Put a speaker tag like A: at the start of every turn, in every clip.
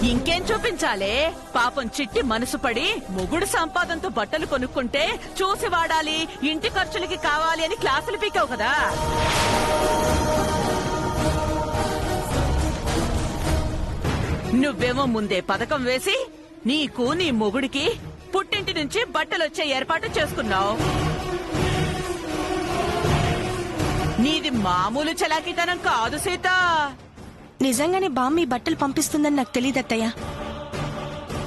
A: ఇంకేం చూపించాలే? పాపం చిట్టి మనసు పడి మొగుడు సంపాదనతో బట్టలు కొనుక్కుంటే చూసి వాడాలి, ఇంటి ఖర్చులకి కావాలి అని క్లాసులు పీకావు కదా. నువ్వేమో ముందే పథకం వేసి నీకు నీ మొగుడికి పుట్టింటి నుంచి బట్టలొచ్చే ఏర్పాటు చేసుకున్నావు. నీది మామూలు చలాకితనం కాదు సీత.
B: నిజంగానే బామ్మి బట్టలు పంపిస్తుందని నాకు తెలియదత్తయ్య.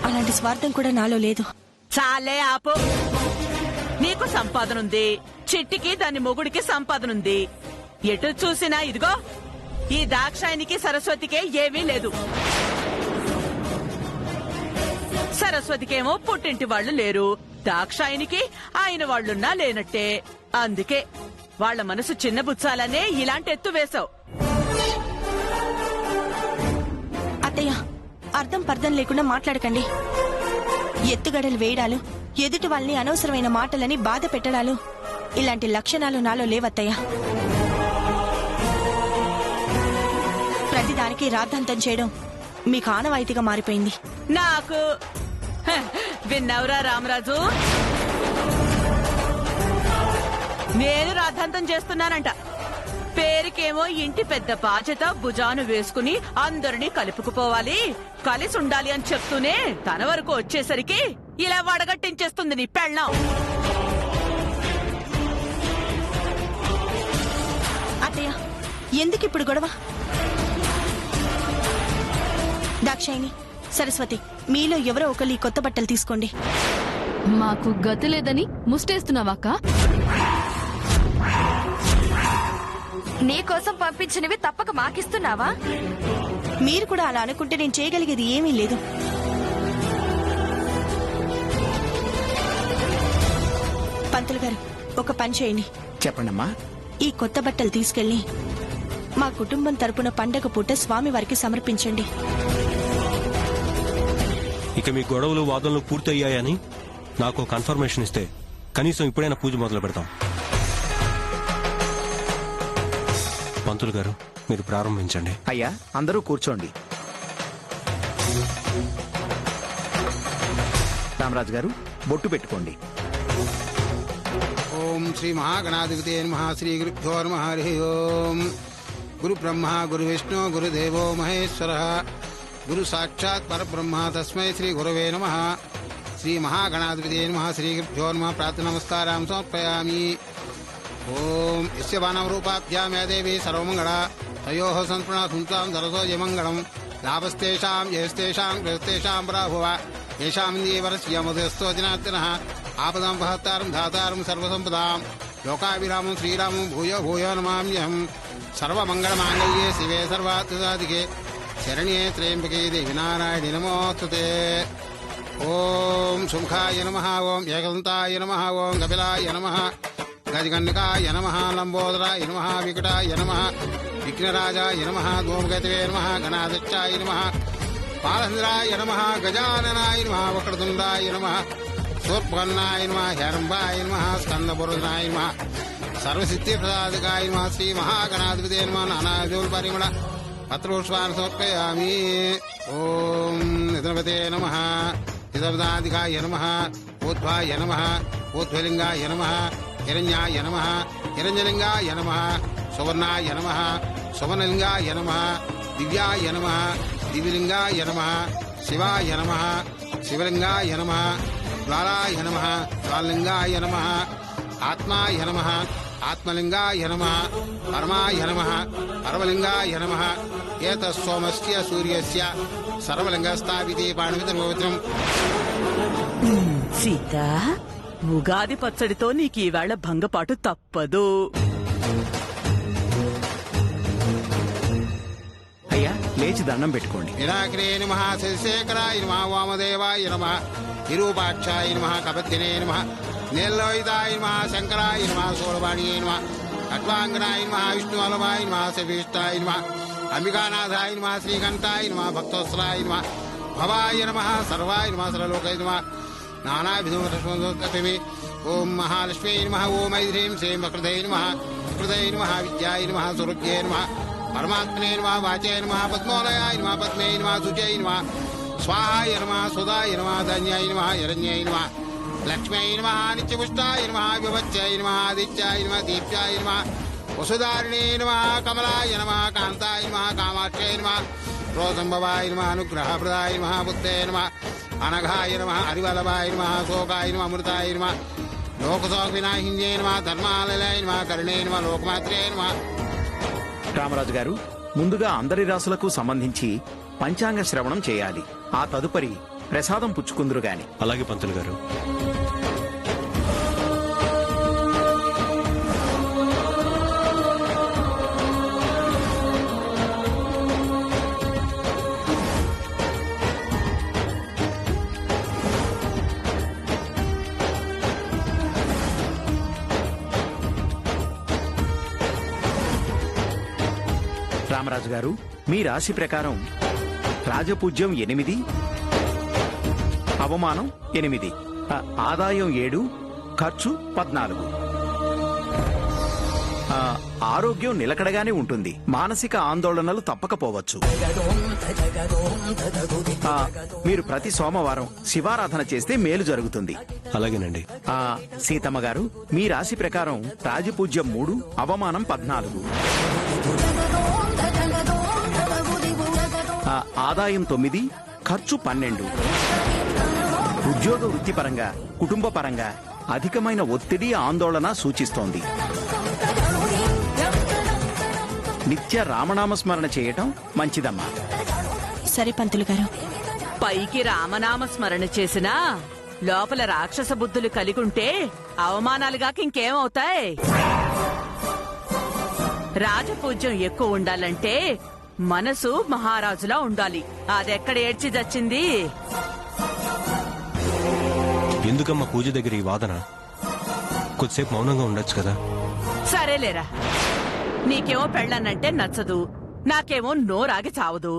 B: అలాంటి స్వార్థం కూడా నాలో లేదు.
A: చాలే ఆపు. నీకు సంపాదనుంది, చిట్టికి దాని మొగుడికి సంపాదనుంది. ఎటు చూసినా ఇదిగో ఈ దాక్షాయనికి సరస్వతికే ఏమీ లేదు. సరస్వతికేమో పుట్టింటి వాళ్లు లేరు, దాక్షాయనికి ఆయన వాళ్లున్నా లేనట్టే. అందుకే వాళ్ల మనసు చిన్నబుచ్చాలనే ఇలాంటి ఎత్తు వేశావు.
B: అత్తయ్య, అర్థం పర్థం లేకుండా మాట్లాడకండి. ఎత్తుగడలు వేయడాలు, ఎదుటి వాళ్ళని అనవసరమైన మాటలని బాధ పెట్టడాలు, ఇలాంటి లక్షణాలు నాలో లేవత్తయ్య. ప్రతిదానికి రాద్ధాంతం చేయడం మీకు ఆనవాయితీగా మారిపోయింది.
A: నాకు విన్నవరా రామరాజు, నేను రాద్ధాంతం చేస్తున్నానంట. పేరుకేమో ఇంటి పెద్ద బాధ్యత భుజాను వేసుకుని అందరినీ కలుపుకుపోవాలి, కలిసి ఉండాలి అని చెప్తూనే తన వరకు వచ్చేసరికి ఇలా వడగట్టించేస్తుంది నీ పెళ్ళం.
B: అత్తయ్య, ఎందుకిప్పుడు గొడవ? దాక్షాయిని, సరస్వతి, మీలో ఎవరో ఒకళ్ళు ఈ కొత్త బట్టలు తీసుకోండి.
C: మాకు గతి లేదని ముస్టేస్తున్నావాక?
D: నీకోసం పంపించినవి తప్పక మాకిస్తున్నావా?
B: మీరు కూడా అలా అనుకుంటే నేను చేయగలిగేది ఏమీ లేదు. పంతులు గారు, ఒక పని చేయండి.
E: చెప్పండమ్మా.
B: ఈ కొత్త బట్టలు తీసుకెళ్లి మా కుటుంబం తరపున పండగ పూట స్వామి వారికి సమర్పించండి.
F: ఇక మీ గొడవలు వాదనలు పూర్తయ్యాయని నాకు కన్ఫర్మేషన్ ఇస్తే కనీసం ఇప్పుడైనా పూజ మొదలు పెడతాం. పంతులు గారు, మీరు ప్రారంభించండి.
E: అయ్యా, అందరూ కూర్చోండి. రామరాజు గారు, బొట్టు పెట్టుకోండి.
G: ఓం శ్రీ మహాగణాధిపతే నమః. శ్రీ గురుభ్యో నమః. హరి ఓం. గురు బ్రహ్మ గురు విష్ణు గురుదేవో మహేశ్వరః. గురు సాక్షాత్ పరబ్రహ్మ తస్మై శ్రీ గురవే నమః. శ్రీ మహాగణాధిపతే నమః. శ్రీ గురుభ్యో నమః. ప్రార్థన నమస్కారం సమర్పయామి. ఓం యస్య వానవ రూపాభ్యాం యా దేవి సర్వమంగళ తయోః సంస్మరణ సుంతాం దరసో జమంగళం లాభస్తేషాం జయస్తేషాం గృహస్తేషాం పరాభవ येषाम् वरस्यमधुस्तो जनार्दनः आपदां वहत्तारं धातारं सर्वसम्पदां लोकाभिरामं श्रीरामं भूयो भूयो नमाम्यहम्. सर्वमङ्गलमाङ्गल्ये शिवे सर्वार्थसाधिके शरण्ये त्र्यम्बके देवी नारायणे नमोस्तुते. ओम सुमुखाय नमः. ओम एकदन्ताय नमः. ओम कपिलाय नमः. गजकन्निकाय नमः. लम्बोदराय नमः. विकटाय नमः. विघ्नराजाय नमः. धूमकेतवे नमः. गणाध्यक्षाय नमः. पालचन्द्राय नमः. गजाननाय नमः. वक्रतुण्डाय नमः. शूर्पकर्णाय नमः. हेरम्बाय नमः. स्कन्दपुरुषाय नमः. सर्वसिद्धिप्रसादकाय नमः. श्री महागणाधिपते नमः. नानाविधोल्परिमळ पत्रपुष्पान् समर्पयामि. ओम निधनपते नमः. निधनपदाधिकाय नमः. ऊर्ध्वाय नमः. ऊर्ध्वलिङ्गाय नमः. हिरण्याय नमः. हिरण्यलिङ्गाय नमः. सुवर्णाय नमः. सुवर्णलिङ्गाय नमः. दिव्याय नमः. दिव्यलिङ्गाय नमः. शिवाय नमः. शिवलिङ्गाय नमः. ज्वालाय नमः. ज्वाललिङ्गाय नमः. आत्माय नमः. आत्मलिङ्गाय नमः. परमाय नमः. परमलिङ्गाय नमः. एतत्सोमस्य सूर्यस्य सर्वलिङ्गस्थापिते पाणिवितर्पवित्रम्.
A: సీత, ఉగాది పచ్చడితో నీకు ఈవేళ భంగపాటు తప్పదు.
E: అయ్యా, లేచి దండం పెట్టుకోండి.
G: నిరాకరే నమః. శశిశేఖరాయ నమః. వామదేవాయ నమః. విరూపాక్షాయ నమః. కపత్తినే నమః. నీలలోహితాయ నమః. శంకరాయ నమః. సూరవాణియే నమః. ఖట్వాంగనాయ నమః. విష్ణువల్లభాయ నమః. శవిష్టాయ నమః. అంబికానాథాయ నమః. శ్రీకంఠాయ నమః. భక్తవత్సలాయ నమః. భవాయ నమః. సర్వాయ నమః. సర్వలోకాయ నమః. నానావిధోమి. ఓం మహాలక్ష్మీ నమః. ఓం ఐద్రీం శ్రీం వక్రధై నమః. వక్రధై నమః. విద్యాయ నమః. సురుభ్యే నమః. परमात्मने नमः. वाचे नमः. पद्मोलयाय नमः. पद्मे नमः. सुजय नमः. స్వాహాయ నమ సుధాయ నమ ధన్యాయ నమ హిరణ్యాయ నమ లక్ష్మీ నమ నిత్యపుష్టాయ నమ విభత్యాయ నమ ఆదిత్యాయ నమ దీప్యాయ నమ వసుధారిణే నమ కమలాయ నమ కాంతాయ నమ కామాక్షయ నమ రోసంభవాయ నమ అనుగ్రహప్రదాయ నమ బుద్ధే నమ అనఘాయ నమ హరివల్లభాయ నమ శోకాయ నమ అమృతాయ నమ లోకశోక వినాశిన్యే నమ ధర్మాలయాయ నమ కరుణే నమ లోకమాత్రే నమ.
E: రామరాజు గారు ముందుగా అందరి రాసులకు సంబంధించి పంచాంగ శ్రవణం చేయాలి. ఆ తదుపరి ప్రసాదం పుచ్చుకుందురు గాని.
F: అలాగే పంతులు గారు.
E: రామరాజు గారు మీ రాశి ప్రకారం రాజపూజ్యం 8, అవమానం 8, ఆదాయం 7, ఖర్చు 14. ఆరోగ్యం నిలకడగానే ఉంటుంది. మానసిక ఆందోళనలు తప్పకపోవచ్చు. మీరు ప్రతి సోమవారం శివారాధన చేస్తే మేలు జరుగుతుంది.
F: అలాగేనండి.
E: సీతమ్మ గారు మీ రాశి ప్రకారం రాజపూజ్యం 3, అవమానం 14, ఆదాయం 9, ఖర్చు 12. ఉద్యోగ వృత్తిపరంగా కుటుంబ పరంగా అధికమైన ఒత్తిడి ఆందోళన సూచిస్తోంది. నిత్య రామనామస్మరణ చేయటం మంచిదమ్మా.
B: సరే పంతులు గారు.
A: పైకి రామనామ స్మరణ చేసినా లోపల రాక్షస బుద్ధులు కలిగుంటే అవమానాలుగాక ఇంకేమవుతాయి? రాజపూజ్యం ఎక్కువ ఉండాలంటే మనసు మహారాజులా ఉండాలి. అదెక్కడ ఏడ్చి చచ్చింది?
F: ఎందుకమ్మా పూజ దగ్గర ఈ వాదన? కొద్దిసేపు మౌనంగా ఉండొచ్చు కదా.
A: సరేలేరా, నీకేమో పెళ్ళానంటే నచ్చదు, నాకేమో నోరాగి చావదు.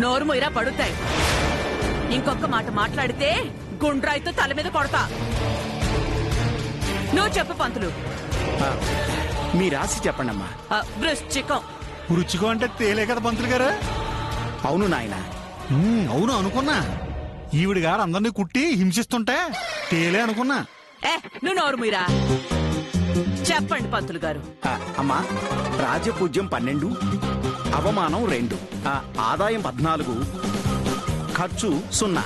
A: నోరు మొయిరా పడుతాయి. ఇంకొక మాట మాట్లాడితే గుండ్రాయితో తల మీద కొడతా. నువ్వు చెప్పు పంతులు.
E: మీ రాశి చెప్పండమ్మా.
A: వృశ్చికం.
H: రుచికో అంటే తేలే కదా పంతులు గారు.
E: అవును నాయన.
H: అవును అనుకున్నా. ఈవిడ గారు అందరినీ కుట్టి హింసిస్తుంటే తేలే అనుకున్నా.
A: నువ్వు నోరు మొయిరా. చెప్పండి పంతులు గారు.
E: అమ్మా రాజపూజ్యం 12, అవమానం 2, ఆదాయం 14, ఖర్చు 0.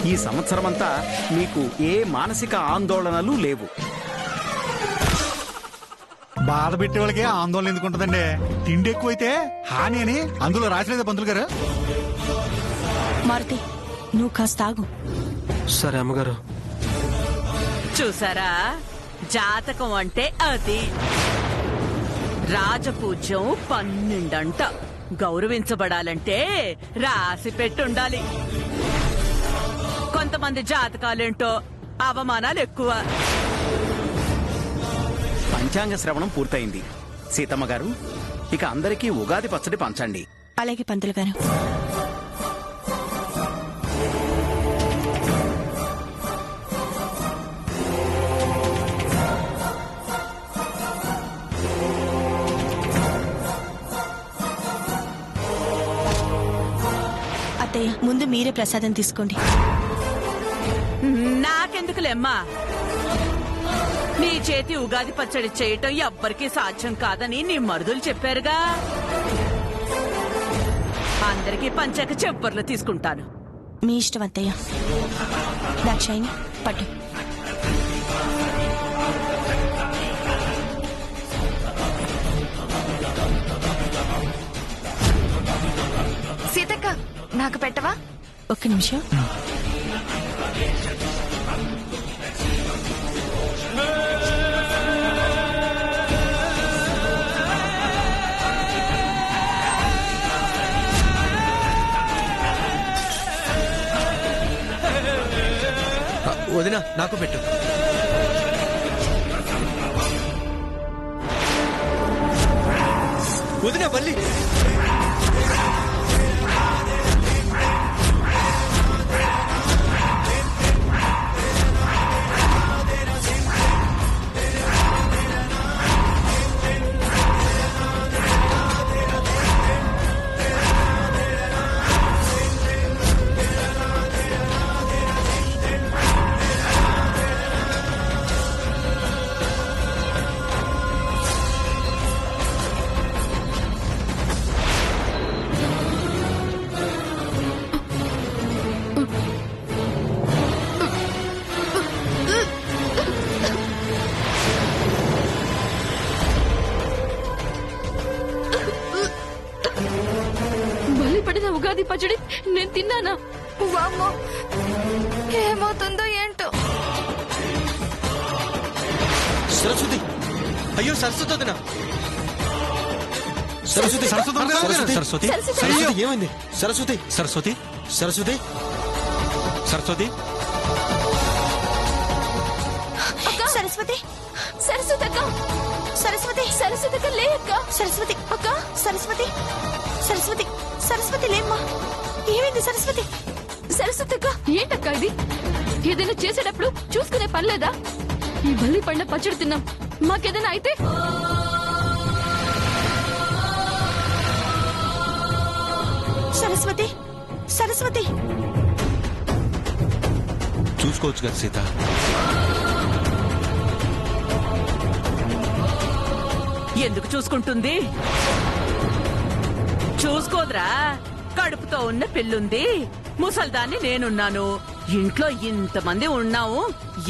E: ఈ సంవత్సరమంతా మీకు ఏ మానసిక ఆందోళనలు లేవు.
H: బాధ పెట్టే వాళ్ళకి ఆందోళన ఎందుకు ఉంటదండి? తిండి ఎక్కువైతే హాని అని అందులో రాసలేదా పంతులు గారు?
B: మారుతి, నువ్వు కాస్త ఆగు.
F: సరే అమ్మగారు.
A: చూసారా, జాతకం అంటే అది. రాజపూజ్యం 12 గౌరవించబడాలంటే రాసి పెట్టుండాలి. కొంతమంది జాతకాలేంటో అవమానాలు ఎక్కువ.
E: పంచాంగ శ్రవణం పూర్తయింది. సీతమ్మ గారు ఇక అందరికీ ఉగాది పచ్చడి పంచండి.
B: అలాగే పంతులు గారు. అత్తయ్య, ముందు మీరే ప్రసాదం తీసుకోండి.
A: నాకెందుకులేమ్మా, నీ చేతి ఉగాది పచ్చడి చేయటం ఎవ్వరికీ సాధ్యం కాదని నీ మరుదులు చెప్పారుగా. అందరికీ పంచాక చెప్పర్లు తీసుకుంటాను.
B: మీ ఇష్టం అత్తయ్య. దాక్షాయిని పట్టు.
D: సీతక్క నాకు పెట్టవా?
B: ఒక్క నిమిషం.
I: వదినా నాకు పెట్టు. వదినా బల్లి.
C: బలి పడిన ఉగాది పచ్చడి నేను తిన్నానా?
D: వామ్మో, ఏమవుతుందో ఏంటో.
I: సరస్వతి, అయ్యో సరస్వతి వదినా. సరస్వతి
H: సరస్వతి వదినా.
I: సరస్వతి సరస్వతి ఏమైంది? సరస్వతి సరస్వతి సరస్వతి సరస్వతి
B: సరస్వతి,
C: సరస్వతి అక్క,
B: సరస్వతి,
C: సరస్వతి అక్క లే అక్క,
B: సరస్వతి అక్క, సరస్వతి, సరస్వతి, సరస్వతి లేమ్మా. ఏమైంది సరస్వతి?
C: సరస్వతి అక్క ఏంటక్క ఇది? ఏదైనా చేసేటప్పుడు చూసుకునే పని లేదా? ఈ బల్లి పండ పచ్చడి తిన్నాం, మాకేదైనా అయితే?
B: సరస్వతి, సరస్వతి,
F: చూసుకోవచ్చు కదా సీత.
A: ఎందుకు చూసుకుంటుంది? చూసుకోదురా, కడుపుతో ఉన్న పిల్లుంది, ముసల్దాన్ని నేనున్నాను, ఇంట్లో ఇంతమంది ఉన్నాము,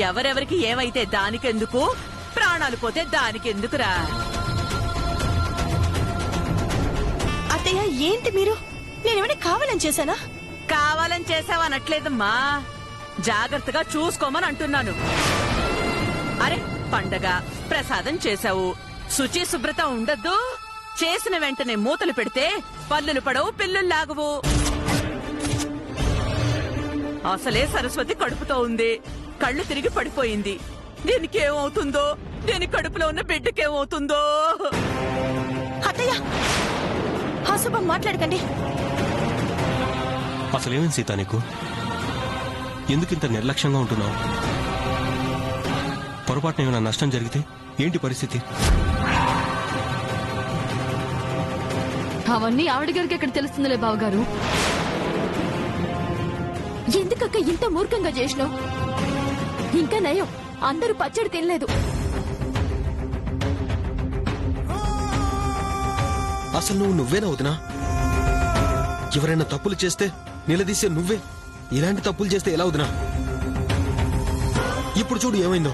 A: ఎవరెవరికి ఏమైతే దానికెందుకు, ప్రాణాలు పోతే దానికెందుకురా?
B: అత్తయ్య ఏంటి మీరు? నేనేమైనా కావాలని చేశానా?
A: కావాలని చేసావనట్లేదమ్మా, జాగ్రత్తగా చూసుకోమని అంటున్నాను. అరే పండగ ప్రసాదం చేశావు, శుచి శుభ్రత ఉండద్దు. చేసిన వెంటనే మూతలు పెడితే పల్లులు పడవు, పిల్లులు లాగవు. అసలే సరస్వతి కడుపుతో ఉంది, కళ్ళు తిరిగి పడిపోయింది. దీనికి ఏమవుతుందో, దీని కడుపులో ఉన్న బిడ్డకేమవుతుందో.
B: అత్తయ్య అశుభం మాట్లాడకండి.
F: అసలేమైంది సీత నీకు? ఎందుకు ఇంత నిర్లక్ష్యంగా ఉంటున్నావు? పొరపాటున ఏమైనా నష్టం జరిగితే ఏంటి పరిస్థితి?
C: అవన్నీ ఆవిడ గారికి ఎక్కడ తెలుస్తుందిలే బావగారు.
J: ఎందుకక్క ఇంత మూర్ఖంగా చేసినావు? ఇంకా నయం, అందరూ పచ్చడి తినలేదు.
I: అసలు నువ్వేనా వదినా? ఎవరైనా తప్పులు చేస్తే నిలదీసే నువ్వే ఇలాంటి తప్పులు చేస్తే ఎలా వదినా? ఇప్పుడు చూడు ఏమైందో.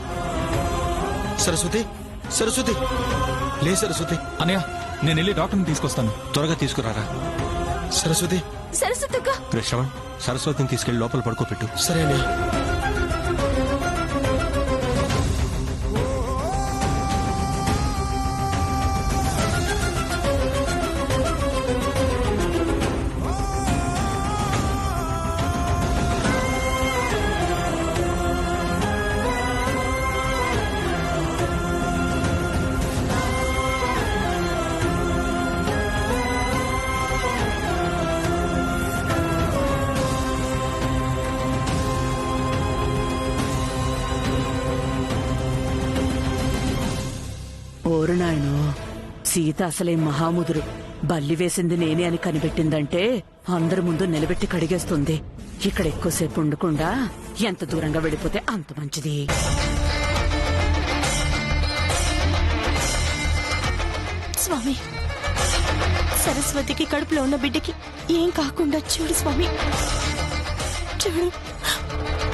I: సరస్వతి, సరస్వతి లే. సరస్వతి
K: అన్నయ్య, నేను వెళ్ళి డాక్టర్ని తీసుకొస్తాను.
F: త్వరగా తీసుకురారా.
I: సరస్వతి.
J: సరస్వతి అక్క.
F: శ్రవణ్, సరస్వతిని తీసుకెళ్లి లోపల పడుకోబెట్టు.
I: సరే అన్నయ్య.
A: ఓరు నాయను, సీత అసలే మహాముదురు. బల్లి వేసింది నేనే అని కనిపెట్టిందంటే అందరి ముందు నిలబెట్టి కడిగేస్తుంది. ఇక్కడ ఎక్కువసేపు ఉండకుండా ఎంత దూరంగా వెళ్ళిపోతే అంత మంచిది.
B: స్వామి, సరస్వతికి కడుపులో ఉన్న బిడ్డకి ఏం కాకుండా చూడు స్వామి. వచ్చాడు.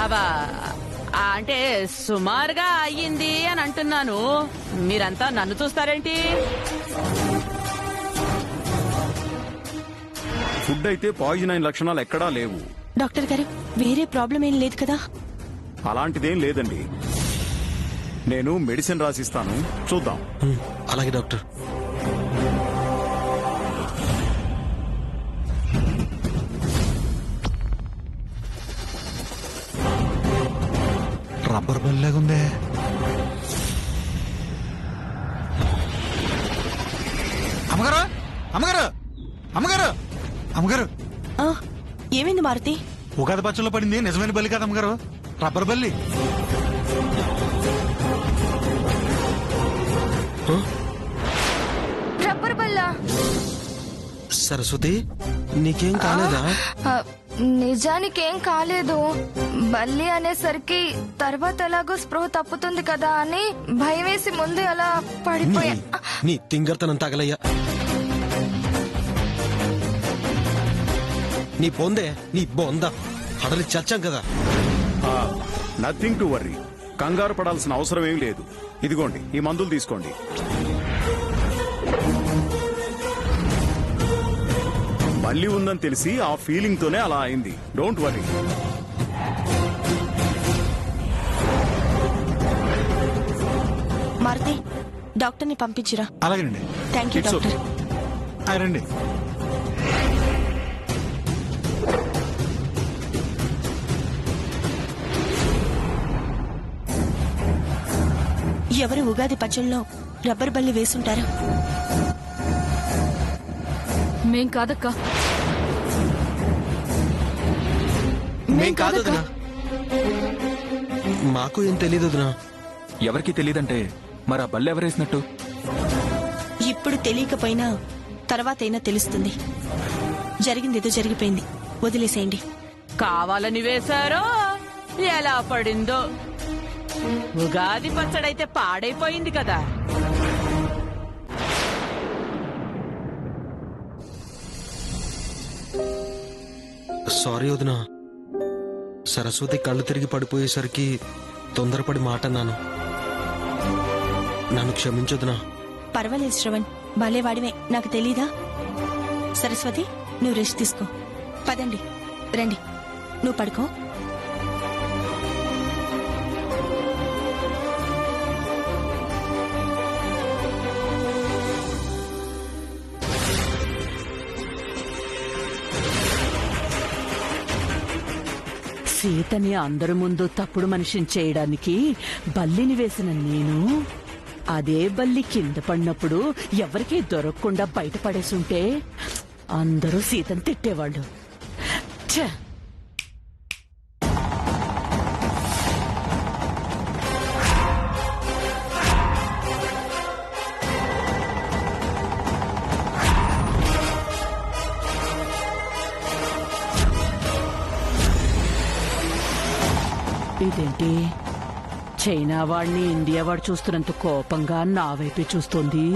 A: అవా అంటే సుమారుగా అయ్యింది అని అంటున్నాను. మీరంతా నన్ను చూస్తారేంటి?
E: ఫుడ్ అయితే పాయిజన్ అయిన లక్షణాలు ఎక్కడా లేవు.
B: డాక్టర్ గారు, వేరే ప్రాబ్లం ఏం లేదు కదా?
E: అలాంటిదేం లేదండి. నేను మెడిసిన్ రాసిస్తాను, చూద్దాం.
I: అలాగే డాక్టర్.
H: రబ్బర్ బల్లాగుందే. అమ్మగారు, అమ్మగారు, అమ్మగారు, అమ్మగారు,
B: ఆ, ఏమైంది మారుతి?
H: ఉగాది పచ్చలో పడింది నిజమైన బల్లి కాదు అమ్మగారు, రబ్బర్ బల్లి.
D: రబ్బర్ బల్లా?
I: సరస్వతి, నీకేం కాలేదా?
D: నిజానికేం కాలేదు. బల్లి అనేసరికి తర్వాత ఎలాగో స్పృహ తప్పుతుంది కదా అని భయం వేసి ముందు అలా పడిపోయా.
I: నీ తింగర్తనం తగలయ్యా. నీ పొందే, నీ బొంద హడలి చచ్చాం కదా.
E: నథింగ్ టు వర్రీ, కంగారు పడాల్సిన అవసరం ఏమీ లేదు. ఇదిగోండి, ఈ మందులు తీసుకోండి. మళ్ళీ ఉందని తెలిసి ఆ ఫీలింగ్ తోనే అలా అయింది. Don't worry.
B: మారుతి, డాక్టర్ని పంపించిరా.
H: అలాగేనండి.
B: Thank you
E: It's
B: doctor.
H: ఆ, రండి.
B: ఎవరు ఉగాది పచ్చళ్ళలో రబ్బర్ బల్లి వేసుంటారు?
C: మేం కాదక్క.
I: మేం కాదు వదినా. మాకు ఏం తెలియదు వదినా.
K: ఎవరికి తెలియదంటే మరి ఆ బల్లి ఎవరేసినట్టు?
B: ఇప్పుడు తెలియకపోయినా తర్వాతైనా తెలుస్తుంది. జరిగిందేదో జరిగిపోయింది, వదిలేసేయండి.
A: కావాలని వేశారో ఎలా పడిందో. ఉగాది పచ్చడైతే పాడైపోయింది కదా.
I: సారీ వదినా. సరస్వతి కళ్ళు తిరిగి పడిపోయేసరికి తొందరపడి మాట అన్నాను. నన్ను క్షమించొద్దునా.
B: పర్వాలేదు శ్రవణ్, భలేవాడివే, నాకు తెలీదా? సరస్వతి, నువ్వు రెస్ట్ తీసుకో. పదండి, రండి, నువ్వు పడుకో.
A: సీతని అందరి ముందు తప్పుడు మనిషిని చేయడానికి బల్లిని వేసిన నేను, అదే బల్లి కింద పడినప్పుడు ఎవరికీ దొరకకుండా బయటపడేసుంటే అందరూ సీతను తిట్టేవాళ్ళు. ఛ! ఇదేంటి, చైనా వాడిని ఇండియా వాడు చూస్తున్నంత కోపంగా నా వైపే చూస్తుంది.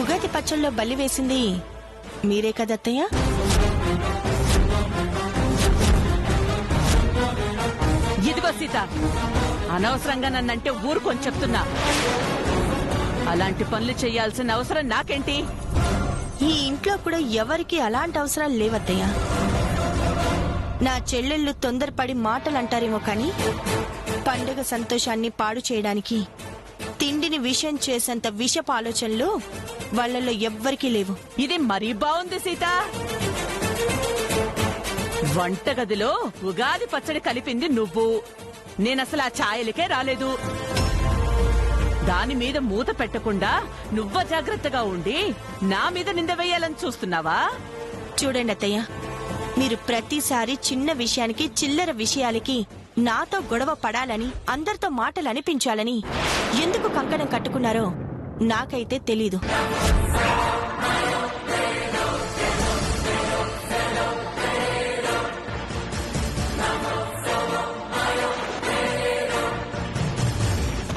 B: ఉగాది పచ్చళ్ళలో బలి వేసింది మీరే కదత్తయ్య?
A: ఇదిగో సీత, అనవసరంగా నన్నంటే ఊరుకొని చెప్తున్నా. అలాంటి పనులు చేయాల్సిన అవసరం నాకేంటి?
B: ఈ ఇంట్లో కూడా ఎవరికి అలాంటి అవసరాలు లేవత్తయ్య. నా చెల్లెళ్ళు తొందరపడి మాటలంటారేమో కాని పండుగ సంతోషాన్ని పాడు చేయడానికి తిండిని విషం చేసేంత విషపు ఆలోచనలు వాళ్ళల్లో ఎవ్వరికీ లేవు.
A: ఇది మరీ బాగుంది సీత. వంటగదిలో ఉగాది పచ్చడి కలిపింది నువ్వు. నేనసలు ఆ ఛాయలకే రాలేదు. దాని మీద మూత పెట్టకుండా నువ్వ జాగ్రత్తగా ఉండి నా మీద నింద వేయాలని చూస్తున్నావా?
B: చూడండి అత్తయ్య, మీరు ప్రతిసారి చిన్న విషయానికి చిల్లర విషయాలకి నాతో గొడవ పడాలని అందరితో మాటలు అనిపించాలని ఎందుకు కంకణం కట్టుకున్నారో నాకైతే తెలీదు.